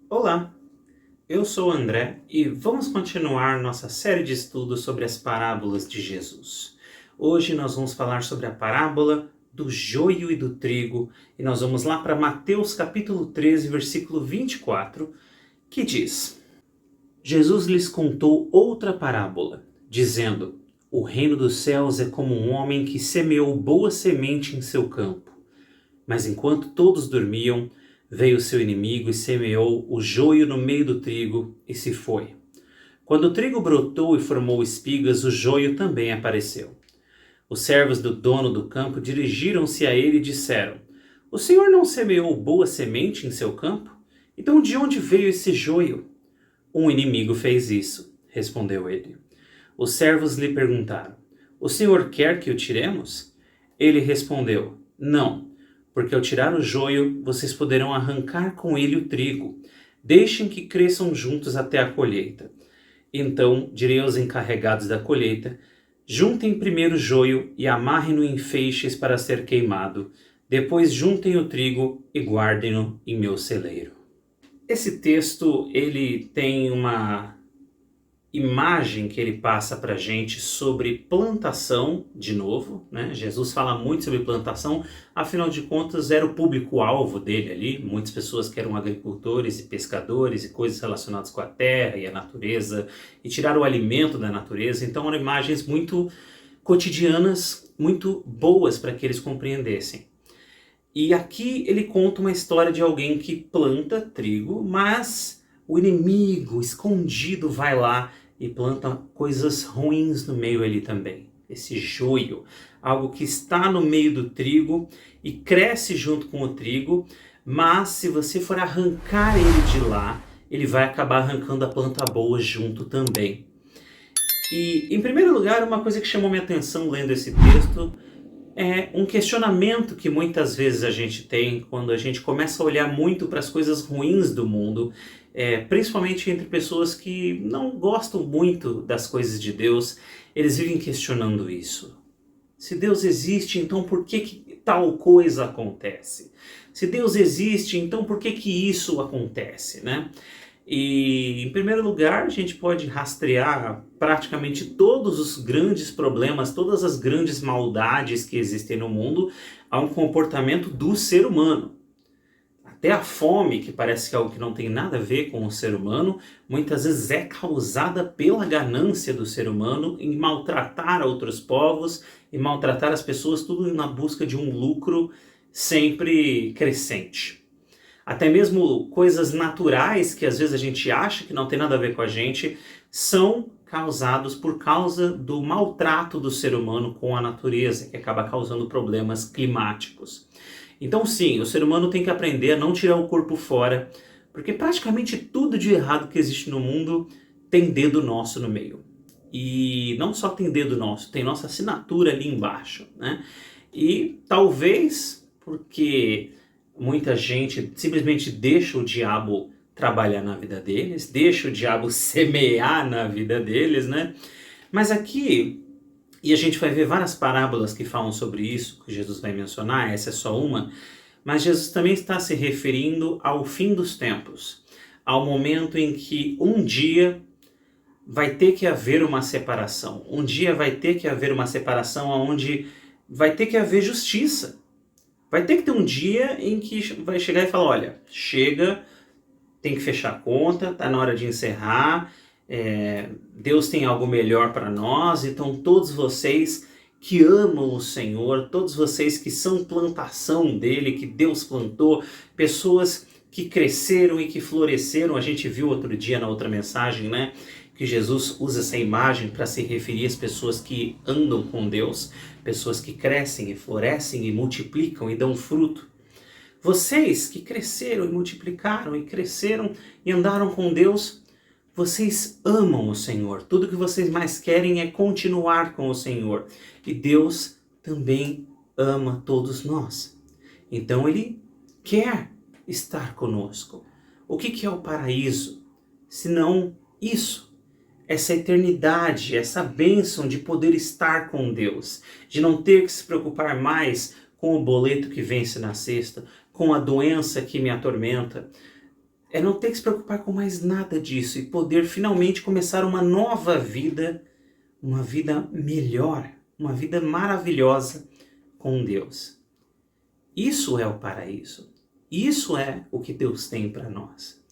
Olá, eu sou o André e vamos continuar nossa série de estudos sobre as parábolas de Jesus. Hoje nós vamos falar sobre a parábola do joio e do trigo e nós vamos lá para Mateus capítulo 13, versículo 24, que diz: Jesus lhes contou outra parábola, dizendo: O reino dos céus é como um homem que semeou boa semente em seu campo. Mas enquanto todos dormiam, veio seu inimigo e semeou o joio no meio do trigo e se foi. Quando o trigo brotou e formou espigas, o joio também apareceu. Os servos do dono do campo dirigiram-se a ele e disseram: O senhor não semeou boa semente em seu campo? Então de onde veio esse joio? Um inimigo fez isso, respondeu ele. Os servos lhe perguntaram: O senhor quer que o tiremos? Ele respondeu: Não, porque ao tirar o joio, vocês poderão arrancar com ele o trigo. Deixem que cresçam juntos até a colheita. Então direi aos encarregados da colheita: Juntem primeiro o joio e amarrem-no em feixes para ser queimado. Depois juntem o trigo e guardem-no em meu celeiro. Esse texto ele tem uma imagem que ele passa para a gente sobre plantação, de novo, né? Jesus fala muito sobre plantação, afinal de contas era o público-alvo dele ali, muitas pessoas que eram agricultores e pescadores e coisas relacionadas com a terra e a natureza, e tirar o alimento da natureza, então eram imagens muito cotidianas, muito boas para que eles compreendessem. E aqui ele conta uma história de alguém que planta trigo, mas o inimigo escondido vai lá e planta coisas ruins no meio ali também. Esse joio, algo que está no meio do trigo e cresce junto com o trigo, mas se você for arrancar ele de lá, ele vai acabar arrancando a planta boa junto também. E, em primeiro lugar, uma coisa que chamou minha atenção lendo esse texto é um questionamento que muitas vezes a gente tem quando a gente começa a olhar muito para as coisas ruins do mundo, principalmente entre pessoas que não gostam muito das coisas de Deus, eles vivem questionando isso. Se Deus existe, então por que tal coisa acontece? Se Deus existe, então por que isso acontece, né? E, em primeiro lugar, a gente pode rastrear praticamente todos os grandes problemas, todas as grandes maldades que existem no mundo a um comportamento do ser humano. Até a fome, que parece que é algo que não tem nada a ver com o ser humano, muitas vezes é causada pela ganância do ser humano em maltratar outros povos e maltratar as pessoas, tudo na busca de um lucro sempre crescente. Até mesmo coisas naturais que às vezes a gente acha que não tem nada a ver com a gente, são causados por causa do maltrato do ser humano com a natureza, que acaba causando problemas climáticos. Então sim, o ser humano tem que aprender a não tirar o corpo fora, porque praticamente tudo de errado que existe no mundo tem dedo nosso no meio. E não só tem dedo nosso, tem nossa assinatura ali embaixo, né? E talvez porque muita gente simplesmente deixa o diabo trabalhar na vida deles, deixa o diabo semear na vida deles, né? Mas aqui, e a gente vai ver várias parábolas que falam sobre isso, que Jesus vai mencionar, essa é só uma, mas Jesus também está se referindo ao fim dos tempos, ao momento em que um dia vai ter que haver uma separação, um dia vai ter que haver uma separação onde vai ter que haver justiça. Vai ter que ter um dia em que vai chegar e falar, olha, chega, tem que fechar a conta, tá na hora de encerrar, Deus tem algo melhor para nós, então todos vocês que amam o Senhor, todos vocês que são plantação dele, que Deus plantou, pessoas que cresceram e que floresceram, a gente viu outro dia na outra mensagem, né? Que Jesus usa essa imagem para se referir às pessoas que andam com Deus, pessoas que crescem e florescem e multiplicam e dão fruto. Vocês que cresceram e multiplicaram e cresceram e andaram com Deus, vocês amam o Senhor. Tudo que vocês mais querem é continuar com o Senhor. E Deus também ama todos nós. Então Ele quer estar conosco. O que é o paraíso? Senão isso. Essa eternidade, essa bênção de poder estar com Deus, de não ter que se preocupar mais com o boleto que vence na sexta, com a doença que me atormenta. é não ter que se preocupar com mais nada disso e poder finalmente começar uma nova vida, uma vida melhor, uma vida maravilhosa com Deus. Isso é o paraíso. Isso é o que Deus tem para nós.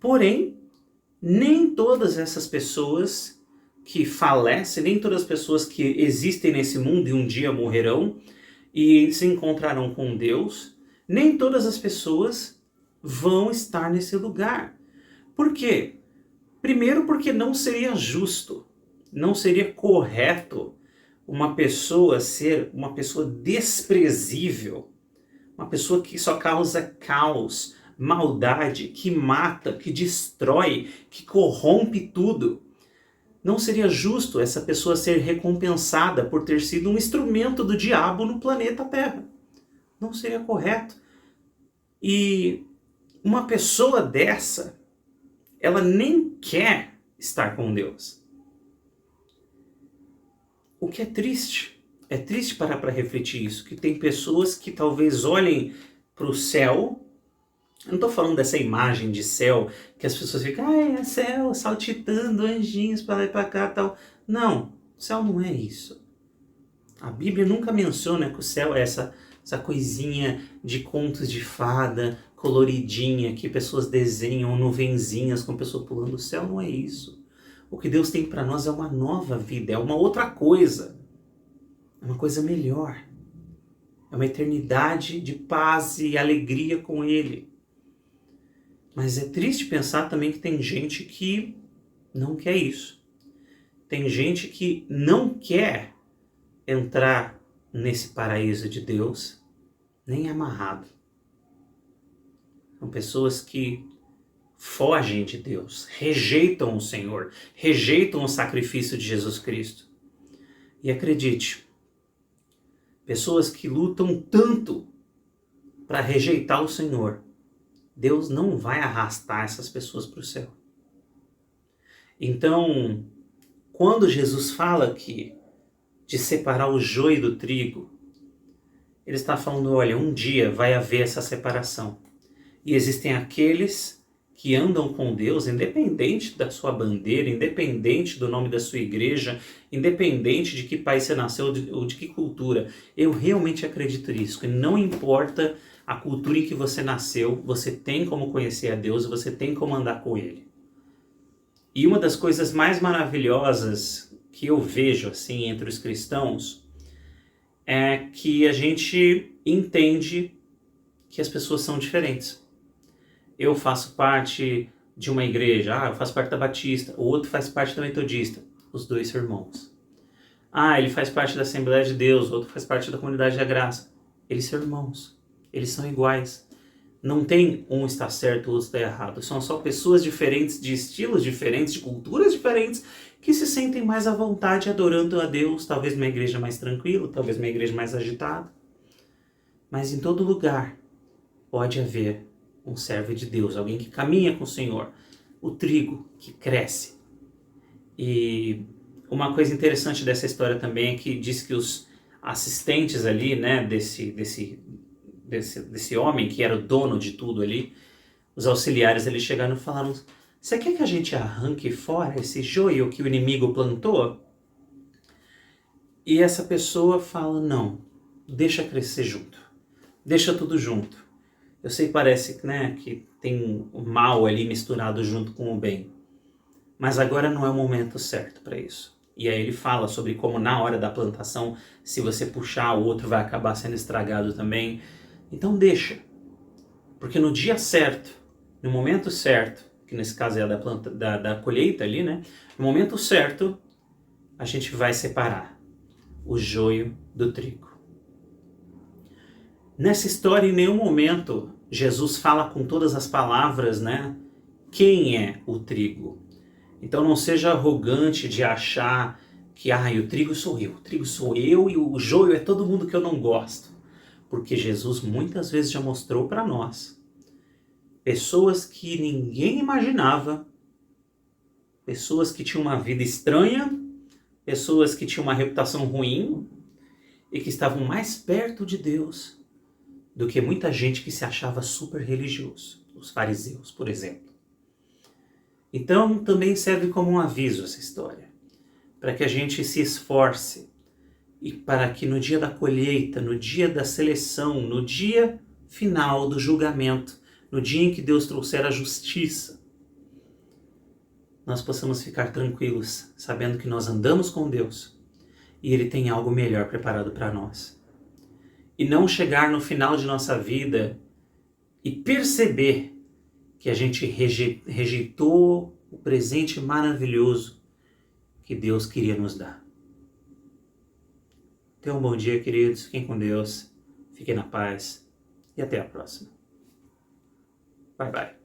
Porém, nem todas essas pessoas que falecem, nem todas as pessoas que existem nesse mundo e um dia morrerão e se encontrarão com Deus, nem todas as pessoas vão estar nesse lugar. Por quê? Primeiro, porque não seria justo, não seria correto uma pessoa ser uma pessoa desprezível, uma pessoa que só causa caos, maldade, que mata, que destrói, que corrompe tudo. Não seria justo essa pessoa ser recompensada por ter sido um instrumento do diabo no planeta Terra. Não seria correto. E uma pessoa dessa, ela nem quer estar com Deus. O que é triste. É triste parar para refletir isso, que tem pessoas que talvez olhem para o céu. Eu não estou falando dessa imagem de céu, que as pessoas ficam, ai, é céu, saltitando, anjinhos para lá e para cá, tal. Não, o céu não é isso. A Bíblia nunca menciona que o céu é essa coisinha de contos de fada, coloridinha, que pessoas desenham nuvenzinhas com pessoas pulando. O céu não é isso. O que Deus tem para nós é uma nova vida, é uma outra coisa. É uma coisa melhor. É uma eternidade de paz e alegria com Ele. Mas é triste pensar também que tem gente que não quer isso. Tem gente que não quer entrar nesse paraíso de Deus, nem amarrado. São pessoas que fogem de Deus, rejeitam o Senhor, rejeitam o sacrifício de Jesus Cristo. E acredite, pessoas que lutam tanto para rejeitar o Senhor, Deus não vai arrastar essas pessoas para o céu. Então, quando Jesus fala aqui de separar o joio do trigo, Ele está falando, olha, um dia vai haver essa separação. E existem aqueles que andam com Deus, independente da sua bandeira, independente do nome da sua igreja, independente de que país você nasceu ou de que cultura. Eu realmente acredito nisso, que não importa a cultura em que você nasceu, você tem como conhecer a Deus e você tem como andar com Ele. E uma das coisas mais maravilhosas que eu vejo assim entre os cristãos é que a gente entende que as pessoas são diferentes. Eu faço parte de uma igreja, eu faço parte da Batista, o outro faz parte da Metodista, os dois são irmãos. Ele faz parte da Assembleia de Deus, o outro faz parte da Comunidade da Graça. Eles são irmãos, eles são iguais. Não tem um está certo, o outro está errado. São só pessoas diferentes, de estilos diferentes, de culturas diferentes, que se sentem mais à vontade adorando a Deus, talvez numa igreja mais tranquila, talvez numa igreja mais agitada. Mas em todo lugar pode haver um servo de Deus, alguém que caminha com o Senhor, o trigo que cresce. E uma coisa interessante dessa história também é que diz que os assistentes ali, né, desse homem que era o dono de tudo ali, os auxiliares ali chegaram e falaram, você quer que a gente arranque fora esse joio que o inimigo plantou? E essa pessoa fala, não, deixa crescer junto, deixa tudo junto. Eu sei que parece, né, que tem o mal ali misturado junto com o bem. Mas agora não é o momento certo para isso. E aí ele fala sobre como na hora da plantação, se você puxar, o outro vai acabar sendo estragado também. Então deixa. Porque no dia certo, no momento certo, que nesse caso é da colheita ali, né? No momento certo, a gente vai separar o joio do trigo. Nessa história, em nenhum momento, Jesus fala com todas as palavras, né? Quem é o trigo? Então não seja arrogante de achar que o trigo sou eu e o joio é todo mundo que eu não gosto. Porque Jesus muitas vezes já mostrou para nós pessoas que ninguém imaginava, pessoas que tinham uma vida estranha, pessoas que tinham uma reputação ruim e que estavam mais perto de Deus do que muita gente que se achava super religioso. os fariseus, por exemplo. Então, também serve como um aviso essa história, para que a gente se esforce e para que no dia da colheita, no dia da seleção, no dia final do julgamento, no dia em que Deus trouxer a justiça, nós possamos ficar tranquilos, sabendo que nós andamos com Deus e Ele tem algo melhor preparado para nós. E não chegar no final de nossa vida e perceber que a gente rejeitou o presente maravilhoso que Deus queria nos dar. Tenham um bom dia, queridos. Fiquem com Deus. Fiquem na paz. E até a próxima. Bye, bye.